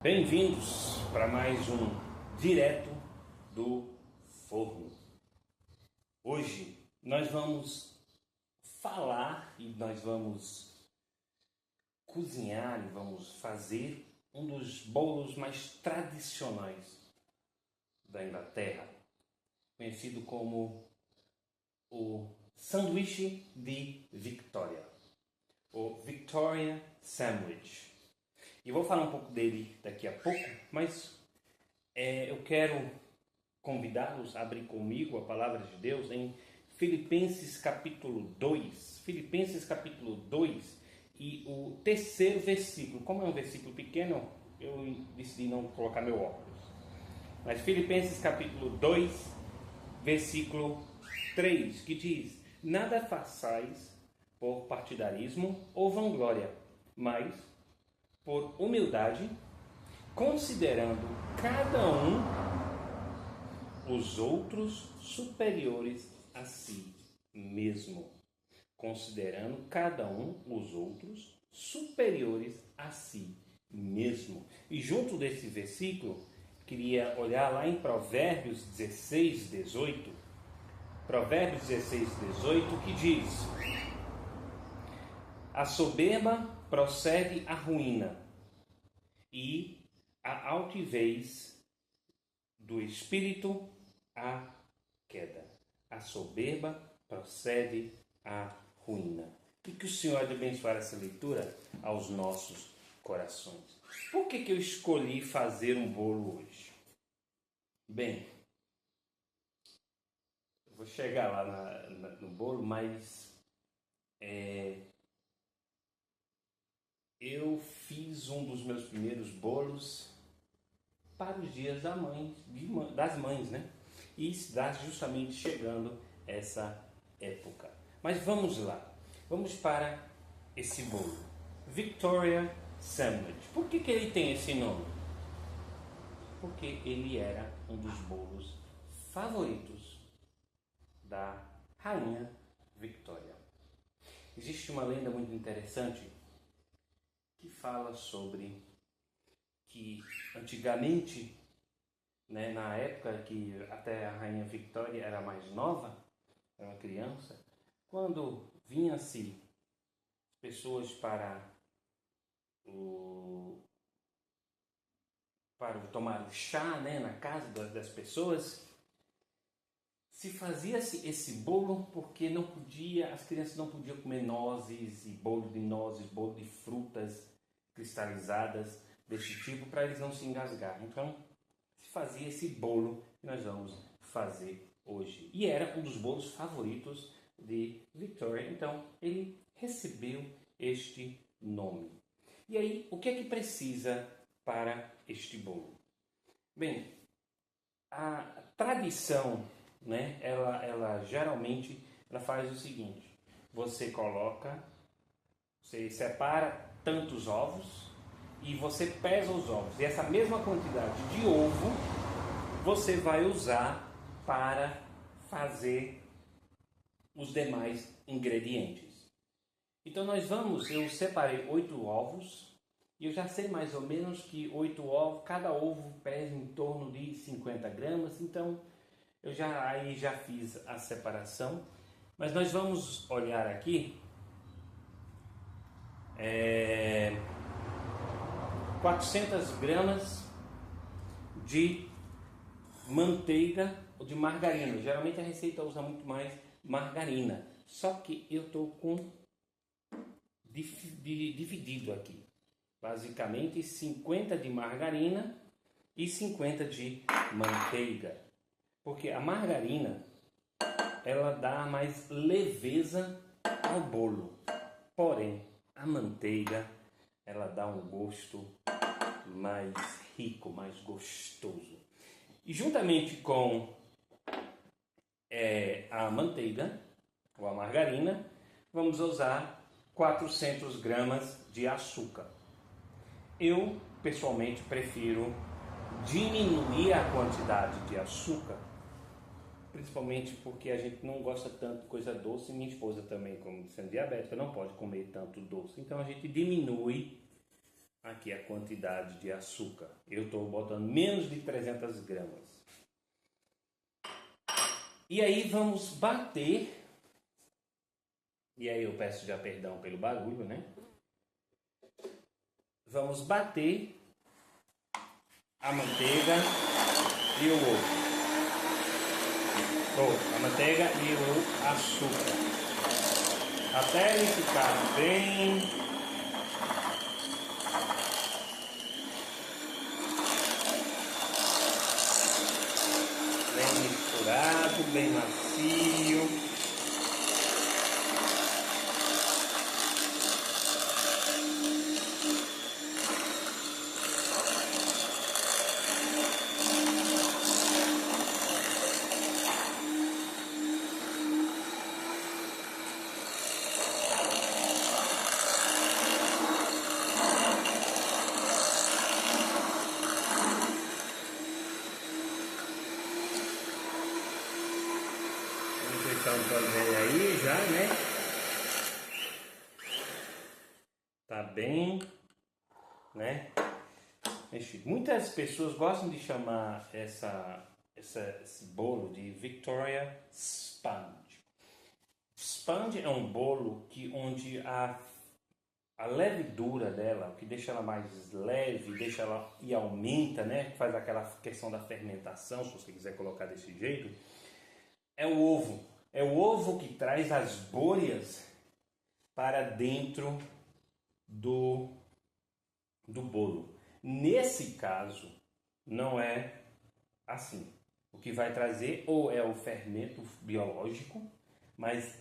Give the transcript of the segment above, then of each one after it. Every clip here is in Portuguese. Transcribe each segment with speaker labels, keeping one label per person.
Speaker 1: Bem-vindos para mais um Direto do Forno. Hoje nós vamos falar e nós vamos cozinhar e vamos fazer um dos bolos mais tradicionais da Inglaterra, conhecido como o sanduíche de Victoria, o Victoria Sandwich. E vou falar um pouco dele daqui a pouco, mas eu quero convidá-los a abrir comigo a palavra de Deus em Filipenses capítulo 2. Filipenses capítulo 2 e o terceiro versículo. Como é um versículo pequeno, eu decidi não colocar meu óculos. Mas Filipenses capítulo 2, versículo 3, que diz: Nada façais por partidarismo ou vanglória, mas por humildade, considerando cada um os outros superiores a si mesmo. Considerando cada um os outros superiores a si mesmo. E junto desse versículo, queria olhar lá em Provérbios 16, 18. Provérbios 16, 18, que diz: A soberba procede à ruína, e a altivez do espírito à queda. A soberba procede à ruína. E que o Senhor há de abençoar essa leitura aos nossos corações. Por que eu escolhi fazer um bolo hoje? Bem, eu vou chegar lá no bolo, mas eu fiz um dos meus primeiros bolos para os dias das mães, né? E está justamente chegando essa época. Mas vamos lá, vamos para esse bolo. Victoria Sandwich. Por que ele tem esse nome? Porque ele era um dos bolos favoritos da Rainha Victoria. Existe uma lenda muito interessante que fala sobre que antigamente, né, na época que até a Rainha Victoria era mais nova, era uma criança, quando vinham-se pessoas para tomar o chá, né, na casa das pessoas, se fazia-se esse bolo porque as crianças não podiam comer nozes e bolo de nozes, bolo de frutas cristalizadas desse tipo, para eles não se engasgarem. Então, se fazia esse bolo que nós vamos fazer hoje. E era um dos bolos favoritos de Victoria, então ele recebeu este nome. E aí, o que é que precisa para este bolo? Bem, a tradição, né, ela geralmente ela faz o seguinte: você separa tantos ovos e você pesa os ovos. E essa mesma quantidade de ovo você vai usar para fazer os demais ingredientes. Então eu separei 8 ovos e eu já sei mais ou menos que 8 ovos, cada ovo pesa em torno de 50 gramas, então aí já fiz a separação. Mas nós vamos olhar aqui 400 gramas de manteiga ou de margarina. Geralmente a receita usa muito mais margarina. Só que eu estou com dividido aqui. Basicamente 50 de margarina e 50 de manteiga. Porque a margarina ela dá mais leveza ao bolo. Porém, a manteiga ela dá um gosto mais rico, mais gostoso. E juntamente com a manteiga ou a margarina, vamos usar 400 gramas de açúcar. Eu, pessoalmente, prefiro diminuir a quantidade de açúcar, principalmente porque a gente não gosta tanto de coisa doce. Minha esposa também, como sendo diabética, não pode comer tanto doce. Então a gente diminui aqui a quantidade de açúcar. Eu estou botando menos de 300 gramas. E aí vamos bater. E aí eu peço já perdão pelo barulho, né? Vamos bater a manteiga e o ovo. A manteiga e o açúcar. Até ele ficar bem misturado, bem macio. Então pode ver aí já, né? Tá bem, né? Muitas pessoas gostam de chamar esse bolo de Victoria Sponge. Sponge é um bolo onde a levedura dela, o que deixa ela mais leve, deixa ela e aumenta, né? Faz aquela questão da fermentação, se você quiser colocar desse jeito, é o ovo. É o ovo que traz as bolhas para dentro do bolo. Nesse caso, não é assim. O que vai trazer ou é o fermento biológico, mas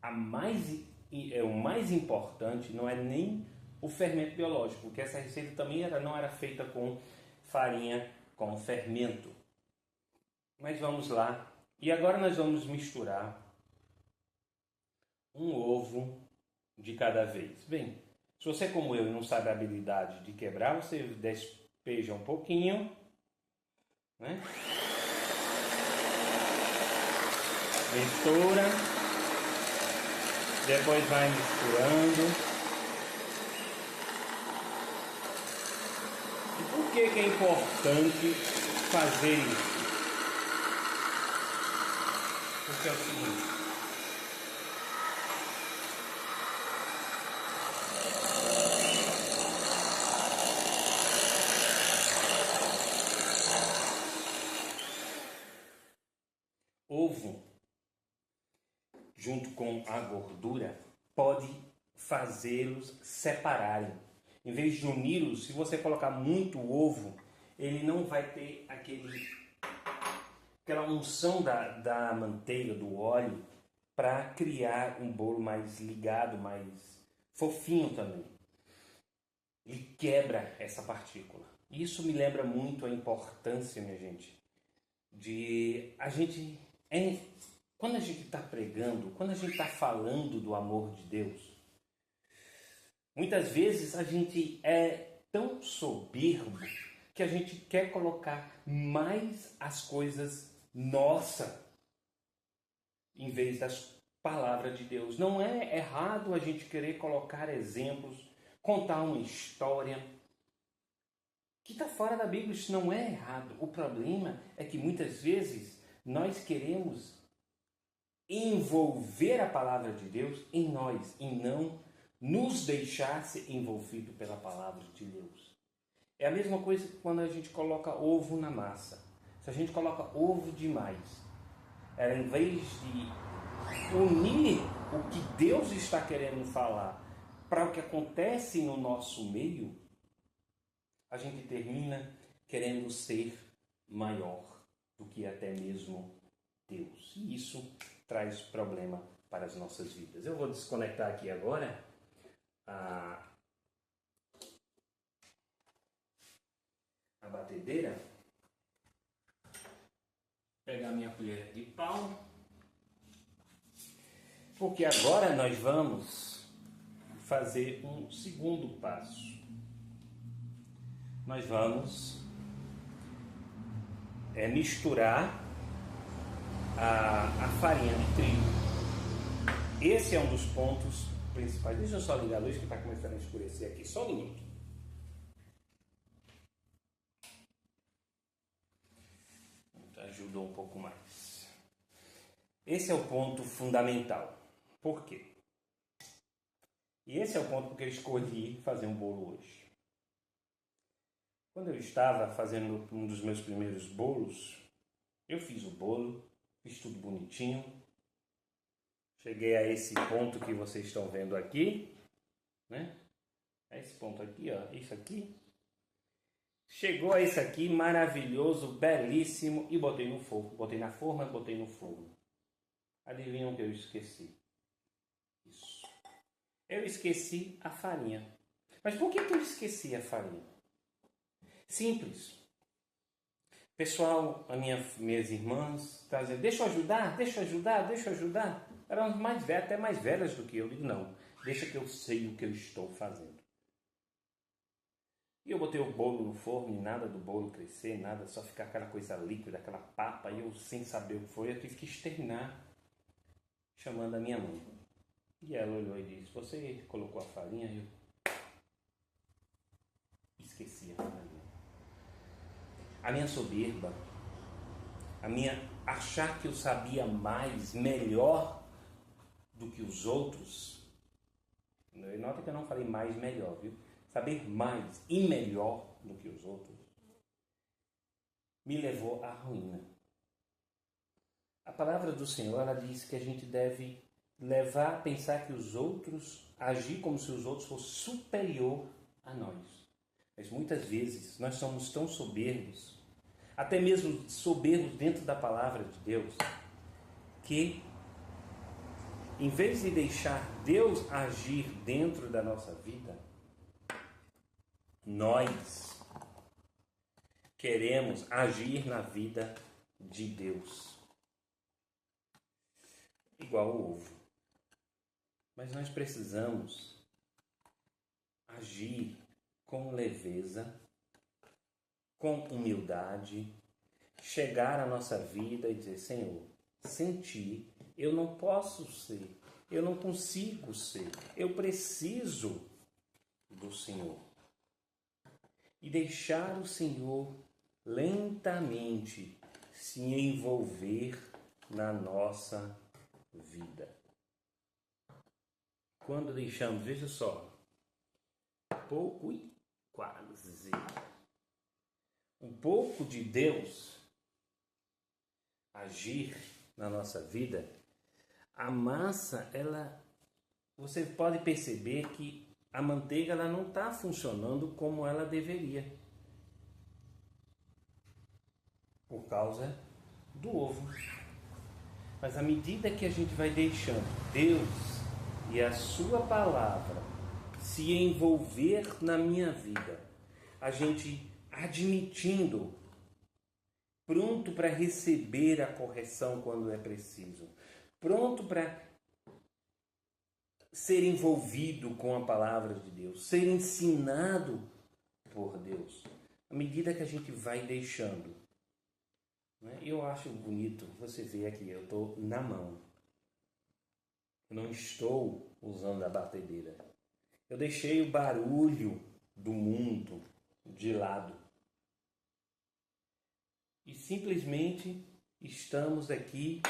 Speaker 1: o mais importante não é nem o fermento biológico, porque essa receita também não era feita com farinha com fermento. Mas vamos lá. E agora nós vamos misturar um ovo de cada vez. Bem, se você como eu não sabe a habilidade de quebrar, você despeja um pouquinho, né? Mistura, depois vai misturando. E por que é importante fazer isso? Porque é o seguinte, ovo junto com a gordura pode fazê-los separarem. Em vez de uni-los, se você colocar muito ovo, ele não vai ter aquela unção da manteiga, do óleo, para criar um bolo mais ligado, mais fofinho também. Ele quebra essa partícula. Isso me lembra muito a importância, minha gente, quando a gente está pregando, quando a gente está falando do amor de Deus, muitas vezes a gente é tão soberbo que a gente quer colocar mais as coisas nossa em vez das palavras de Deus. Não é errado a gente querer colocar exemplos, contar uma história que está fora da Bíblia. Isso não é errado. O problema é que muitas vezes nós queremos envolver a palavra de Deus em nós e não nos deixar ser envolvido pela palavra de Deus. É a mesma coisa que quando a gente coloca ovo na massa. Se a gente coloca ovo demais, em vez de unir o que Deus está querendo falar para o que acontece no nosso meio, a gente termina querendo ser maior do que até mesmo Deus. E isso traz problema para as nossas vidas. Eu vou desconectar aqui agora a batedeira, pegar minha colher de pau, porque agora nós vamos fazer um segundo passo. Nós vamos misturar a farinha de trigo. Esse é um dos pontos principais. Deixa eu só ligar a luz que está começando a escurecer aqui. Só um minuto. ajudou um pouco mais. Esse é o ponto fundamental. Por quê? E esse é o ponto porque eu escolhi fazer um bolo hoje. Quando eu estava fazendo um dos meus primeiros bolos, eu fiz o bolo, fiz tudo bonitinho. Cheguei a esse ponto que vocês estão vendo aqui, né? Esse ponto aqui, ó, isso aqui. Chegou a esse aqui, maravilhoso, belíssimo, e botei no fogo. Botei na forma, botei no fogo. Adivinham o que eu esqueci? Isso. Eu esqueci a farinha. Mas por que eu esqueci a farinha? Simples. Pessoal, minhas irmãs, tá dizendo, deixa eu ajudar. Eram mais velhas, até mais velhas do que eu. Eu digo, não, deixa que eu sei o que eu estou fazendo. E eu botei o bolo no forno e nada do bolo crescer, nada, só ficar aquela coisa líquida, aquela papa. E eu, sem saber o que foi, eu tive que externar, chamando a minha mãe. E ela olhou e disse, você colocou a farinha? Eu esqueci a farinha. A minha soberba, a minha achar que eu sabia mais, melhor do que os outros. Nota que eu não falei mais, melhor, viu? Saber mais e melhor do que os outros me levou à ruína. A palavra do Senhor, ela diz que a gente deve levar a pensar que os outros, agir como se os outros fossem superior a nós. Mas muitas vezes nós somos tão soberbos, até mesmo soberbos dentro da palavra de Deus, que em vez de deixar Deus agir dentro da nossa vida, nós queremos agir na vida de Deus. Igual o ovo. Mas nós precisamos agir com leveza, com humildade, chegar à nossa vida e dizer, Senhor, sem Ti eu não posso ser, eu não consigo ser, eu preciso do Senhor. E deixar o Senhor lentamente se envolver na nossa vida. Quando deixamos, veja só, um pouco de Deus agir na nossa vida, a massa, você pode perceber que a manteiga ela não está funcionando como ela deveria. Por causa do ovo. Mas à medida que a gente vai deixando Deus e a sua palavra se envolver na minha vida, a gente admitindo, pronto para receber a correção quando é preciso, pronto para ser envolvido com a palavra de Deus, ser ensinado por Deus, à medida que a gente vai deixando. Eu acho bonito você ver aqui, eu estou na mão, eu não estou usando a batedeira. Eu deixei o barulho do mundo de lado. E simplesmente estamos aqui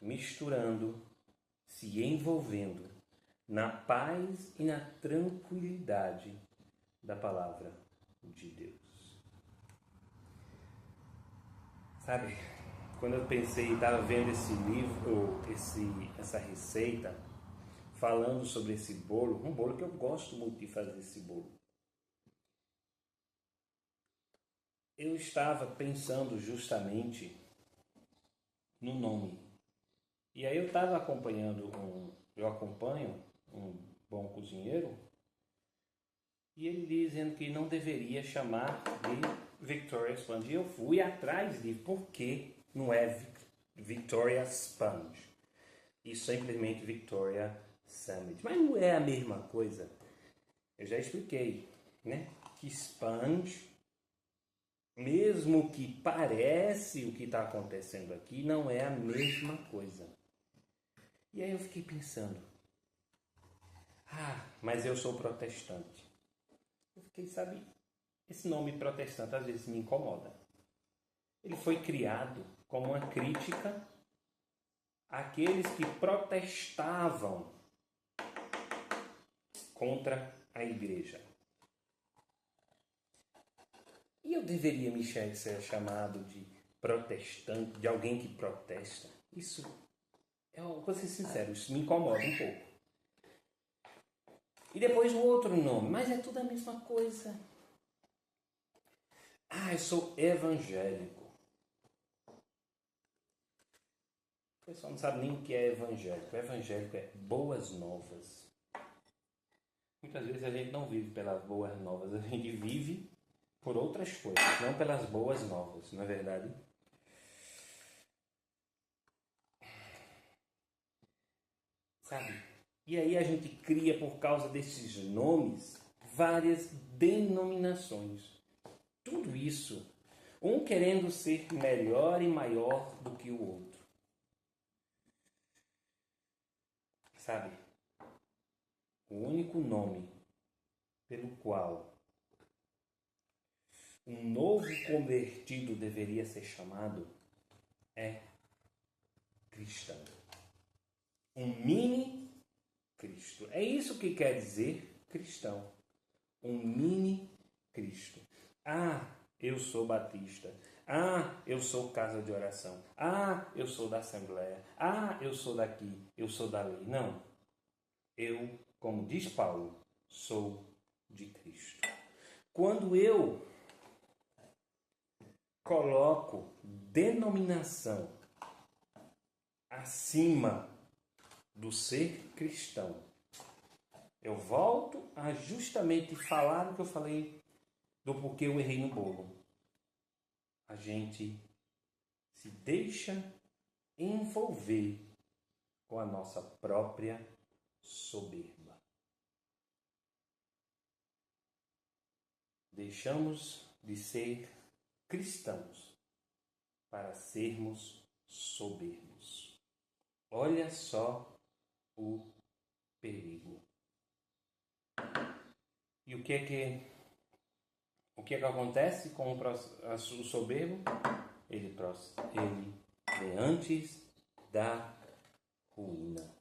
Speaker 1: misturando, se envolvendo na paz e na tranquilidade da palavra de Deus. Sabe, quando eu pensei, estava vendo esse livro, essa receita, falando sobre esse bolo, um bolo que eu gosto muito de fazer esse bolo. Eu estava pensando justamente no nome. E aí eu estava eu acompanho um bom cozinheiro, e ele dizendo que não deveria chamar de Victoria Sponge. E eu fui atrás de por que não é Victoria Sponge e simplesmente Victoria Sandwich. Mas não é a mesma coisa. Eu já expliquei, né? Que sponge, mesmo que parece o que está acontecendo aqui, não é a mesma coisa. E aí eu fiquei pensando, mas eu sou protestante. Eu fiquei, sabe, esse nome protestante às vezes me incomoda. Ele foi criado como uma crítica àqueles que protestavam contra a igreja. E eu deveria me ser chamado de protestante, de alguém que protesta? Isso, eu vou ser sincero, isso me incomoda um pouco. E depois o outro nome, mas é tudo a mesma coisa. Ah, eu sou evangélico. O pessoal não sabe nem o que é evangélico. Evangélico é boas novas. Muitas vezes a gente não vive pelas boas novas, a gente vive por outras coisas, não pelas boas novas, não é verdade? Sabe? E aí a gente cria, por causa desses nomes, várias denominações. Tudo isso, um querendo ser melhor e maior do que o outro. Sabe? O único nome pelo qual um novo convertido deveria ser chamado é cristão. Um mini Cristo. É isso que quer dizer cristão. Um mini Cristo. Ah, eu sou batista. Ah, eu sou casa de oração. Ah, eu sou da Assembleia. Ah, eu sou daqui. Eu sou dali. Não. Eu, como diz Paulo, sou de Cristo. Quando eu coloco denominação acima do ser cristão, eu volto a justamente falar o que eu falei do porquê eu errei no bolo. A gente se deixa envolver com a nossa própria soberba. Deixamos de ser cristãos para sermos soberbos. Olha só o perigo. E o que é que acontece com o soberbo? Ele vem antes da ruína.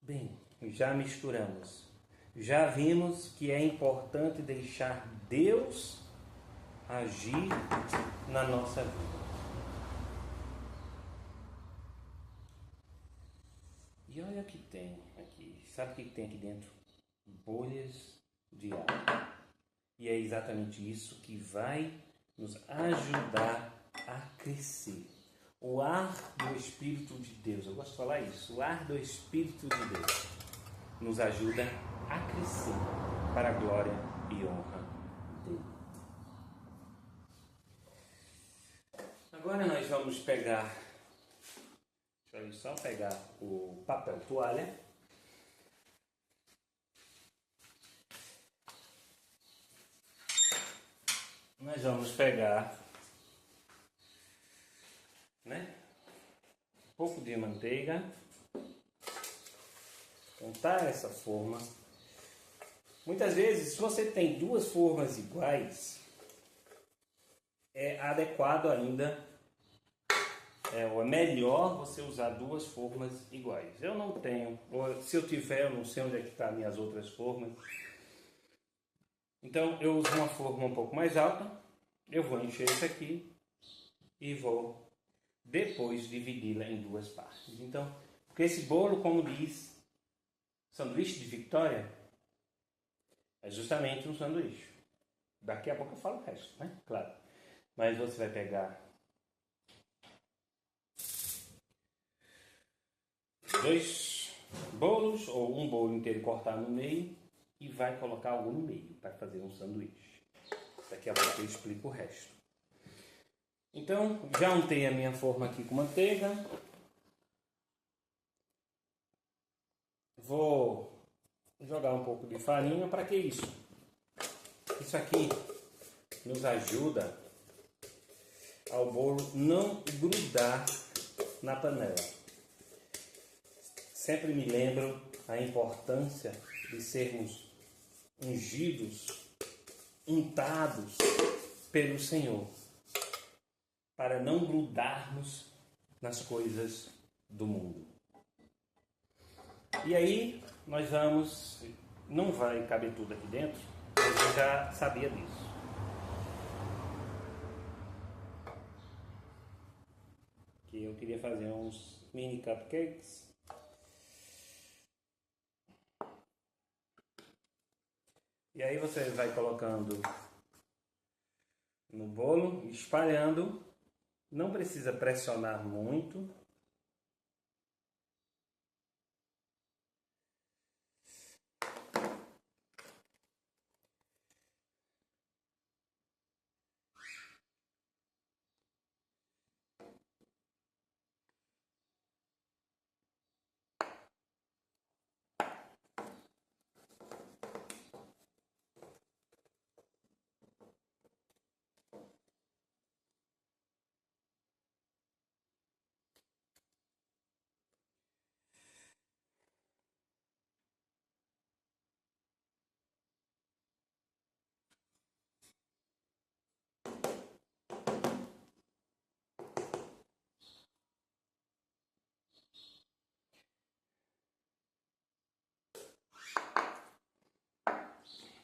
Speaker 1: Bem, já misturamos. Já vimos que é importante deixar Deus agir na nossa vida. E olha o que tem aqui. Sabe o que tem aqui dentro? Bolhas de ar. E é exatamente isso que vai nos ajudar a crescer. O ar do Espírito de Deus. Eu gosto de falar isso. O ar do Espírito de Deus nos ajuda a crescer para a glória e honra dele. Agora nós vamos pegar, deixa eu só pegar o papel toalha. Nós vamos pegar, um pouco de manteiga, untar essa forma. Muitas vezes, se você tem duas formas iguais, é adequado ainda, ou é melhor você usar duas formas iguais. Eu não tenho, ou se eu tiver, eu não sei onde é que estão as minhas outras formas. Então, eu uso uma forma um pouco mais alta, eu vou encher isso aqui e vou depois dividi-la em duas partes. Então, porque esse bolo, como diz, sanduíche de Vitória, é justamente um sanduíche. Daqui a pouco eu falo o resto, né? Claro. Mas você vai pegar 2 bolos, ou um bolo inteiro cortar no meio, e vai colocar algo no meio para fazer um sanduíche. Daqui a pouco eu explico o resto. Então, já untei a minha forma aqui com manteiga. Vou jogar um pouco de farinha. Para que isso? Isso aqui nos ajuda ao bolo não grudar na panela. Sempre me lembro a importância de sermos ungidos untados pelo Senhor, para não grudarmos nas coisas do mundo. E aí nós vamos, não vai caber tudo aqui dentro, mas eu já sabia disso. Que eu queria fazer uns mini cupcakes. E aí você vai colocando no bolo, espalhando. Não precisa pressionar muito.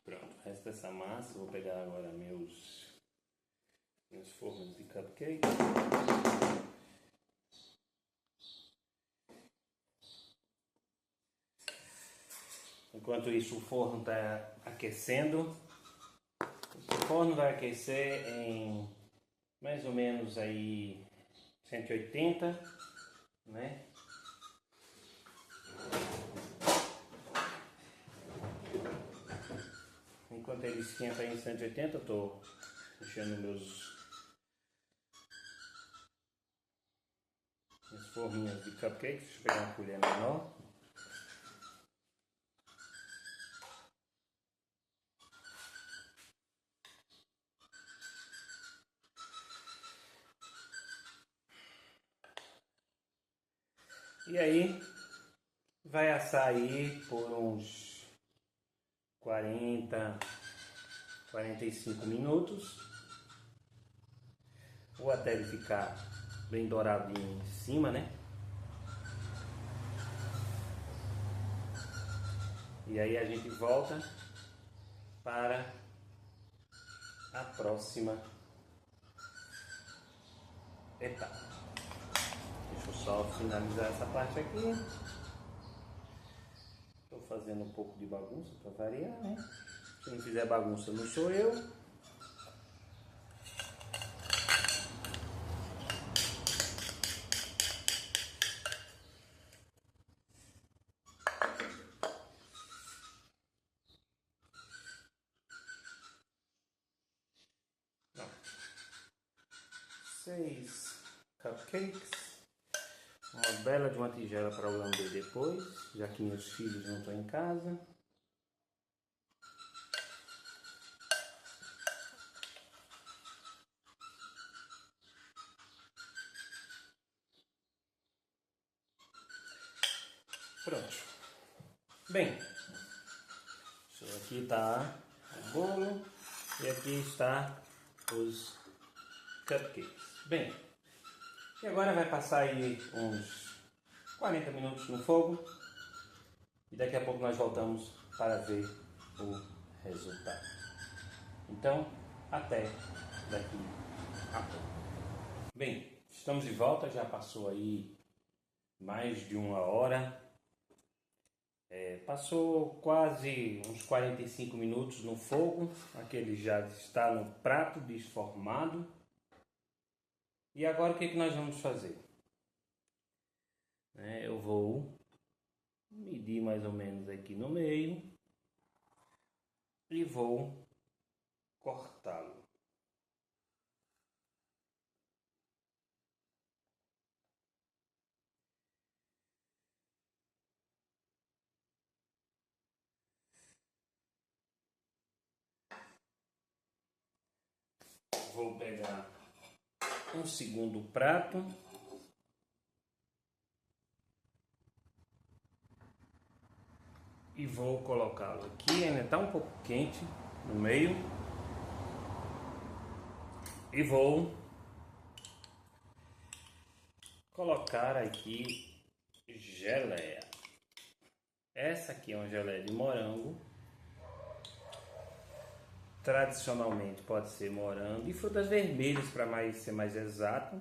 Speaker 1: Pronto, o resto dessa massa, vou pegar agora meus fornos de cupcake. Enquanto isso o forno está aquecendo. O forno vai aquecer em mais ou menos aí 180, né? Enquanto ele esquenta em 180, eu estou mexendo minhas forminhas de cupcake. Deixa eu pegar uma colher menor. E aí vai assar aí por uns 40, 45 minutos, ou até ele ficar bem douradinho em cima, né? E aí a gente volta para a próxima etapa. Deixa eu só finalizar essa parte aqui. Estou fazendo um pouco de bagunça para variar, né? Se não fizer bagunça, não sou eu. Não. 6 cupcakes. Uma bela de uma tigela para eu lamber depois, já que meus filhos não estão em casa. Pronto. Bem, isso aqui está o bolo e aqui está os cupcakes. Bem, e agora vai passar aí uns 40 minutos no fogo e daqui a pouco nós voltamos para ver o resultado. Então, até daqui a pouco. Bem, estamos de volta, já passou aí mais de uma hora. Passou quase uns 45 minutos no fogo, aquele já está no prato desformado. E agora o que nós vamos fazer? Eu vou medir mais ou menos aqui no meio e vou cortá-lo. Vou pegar um segundo prato e vou colocá-lo aqui. Ainda está um pouco quente no meio. E vou colocar aqui geleia. Essa aqui é uma geleia de morango. Tradicionalmente pode ser morango e frutas vermelhas, para ser mais exato.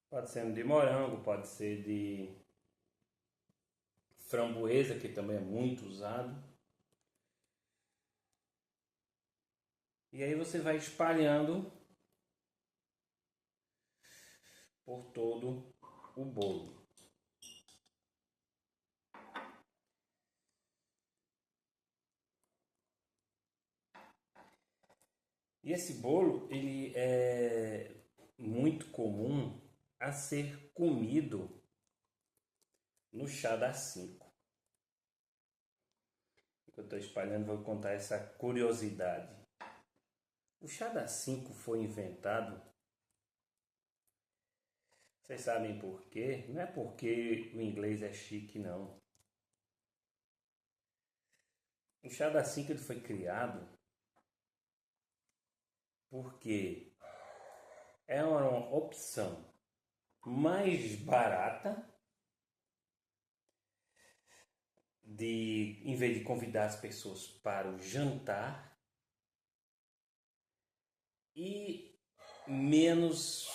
Speaker 1: Pode ser de morango, pode ser de framboesa, que também é muito usado. E aí você vai espalhando por todo o bolo. E esse bolo, ele é muito comum a ser comido no chá das 5. Enquanto eu estou espalhando, vou contar essa curiosidade. O chá das 5 foi inventado, vocês sabem por quê? Não é porque o inglês é chique, não. O chá das 5 ele foi criado porque é uma opção mais barata de, em vez de convidar as pessoas para o jantar, e menos,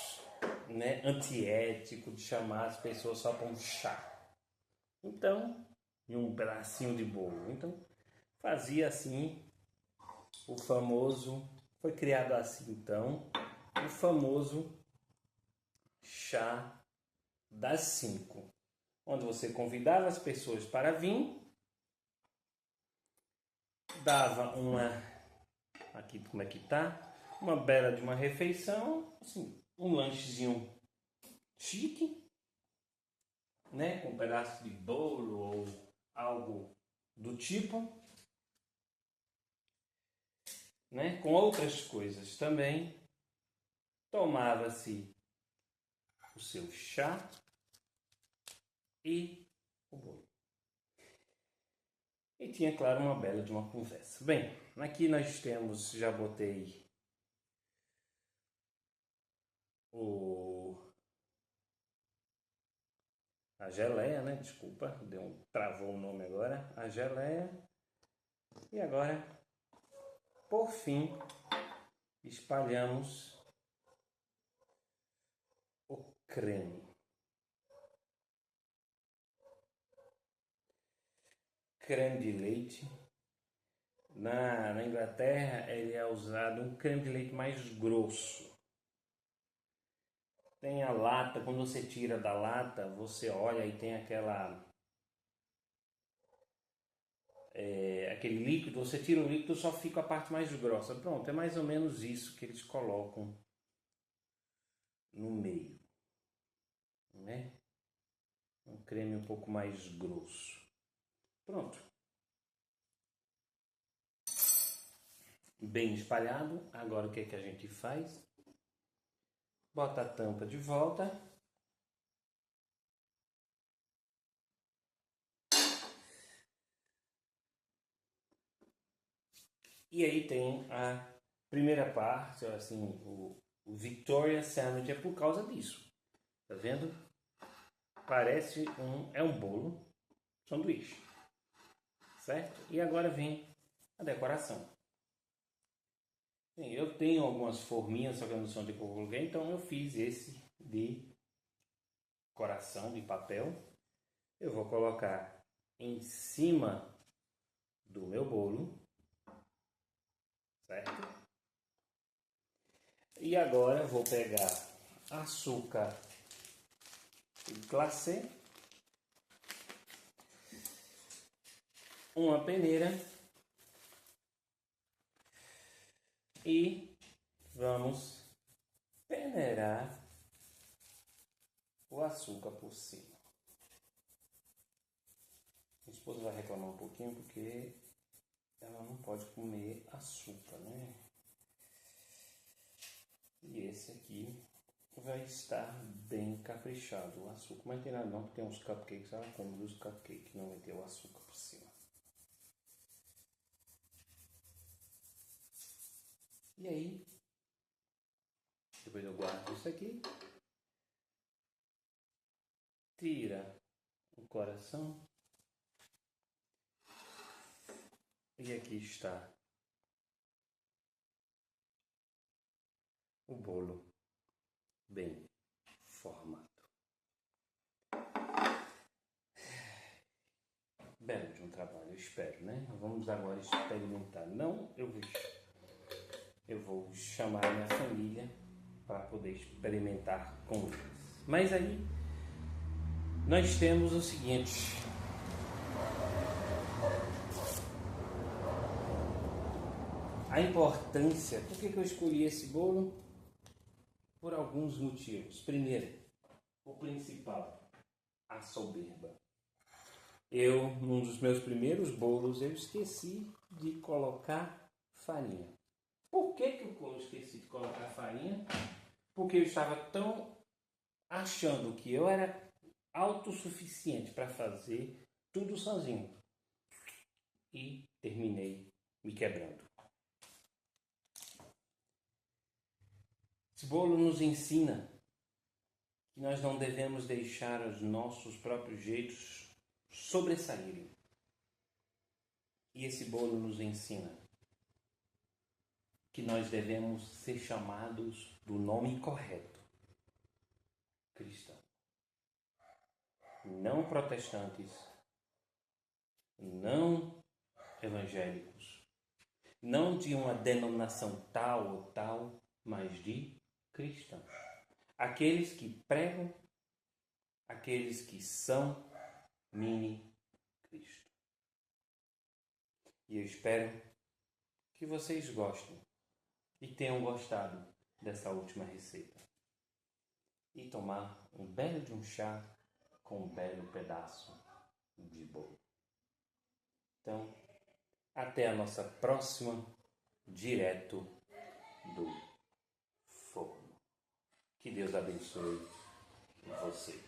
Speaker 1: né, antiético de chamar as pessoas só para um chá. Então, e um pedacinho de bolo. Então, fazia assim o famoso, foi criado assim então, o famoso chá das 5, onde você convidava as pessoas para vir, dava uma, aqui como é que tá, uma bela de uma refeição, assim, um lanchezinho chique, né, com um pedaço de bolo ou algo do tipo, né, com outras coisas também. Tomava-se o seu chá e o bolo. E tinha, claro, uma bela de uma conversa. Bem, aqui nós temos, já botei a geleia, né? Desculpa, travou o nome agora. A geleia. E agora, por fim, espalhamos o creme. Creme de leite. Na Inglaterra, ele é usado um creme de leite mais grosso. Tem a lata, quando você tira da lata, você olha e tem aquele líquido, você tira o líquido, só fica a parte mais grossa. Pronto, é mais ou menos isso que eles colocam no meio, né? Um creme um pouco mais grosso. Pronto. Bem espalhado. Agora o que é que a gente faz? Bota a tampa de volta. E aí tem a primeira parte, assim, o Victoria Sandwich é por causa disso. Tá vendo? Parece é um bolo, sanduíche. Certo? E agora vem a decoração. Sim, eu tenho algumas forminhas, só que eu não sei onde eu coloquei, então eu fiz esse de coração de papel. Eu vou colocar em cima do meu bolo, certo? E agora eu vou pegar açúcar glacê, uma peneira e vamos peneirar o açúcar por cima. Minha esposa vai reclamar um pouquinho porque ela não pode comer açúcar, né? E esse aqui vai estar bem caprichado o açúcar, mas tem nada não, porque tem uns cupcakes, ela come dos cupcakes, não vai ter o açúcar por cima. E aí isso aqui. Tira o coração. E aqui está o bolo bem formado. Belo de um trabalho, eu espero, né? Vamos agora experimentar. Não, eu vou chamar a minha família para poder experimentar com eles. Mas aí nós temos o seguinte. A importância. Por que eu escolhi esse bolo? Por alguns motivos. Primeiro, o principal, a soberba. Num dos meus primeiros bolos, eu esqueci de colocar farinha. Por que eu esqueci de colocar farinha? Porque eu estava tão achando que eu era autossuficiente para fazer tudo sozinho. E terminei me quebrando. Esse bolo nos ensina que nós não devemos deixar os nossos próprios jeitos sobressaírem. E esse bolo nos ensina que nós devemos ser chamados do nome correto: cristão. Não protestantes, não evangélicos, não de uma denominação tal ou tal, mas de cristãos. Aqueles que pregam, aqueles que são mini Cristo. E eu espero que vocês gostem e tenham gostado dessa última receita. E tomar um belo de um chá com um belo pedaço de bolo. Então, até a nossa próxima, direto do forno. Que Deus abençoe você.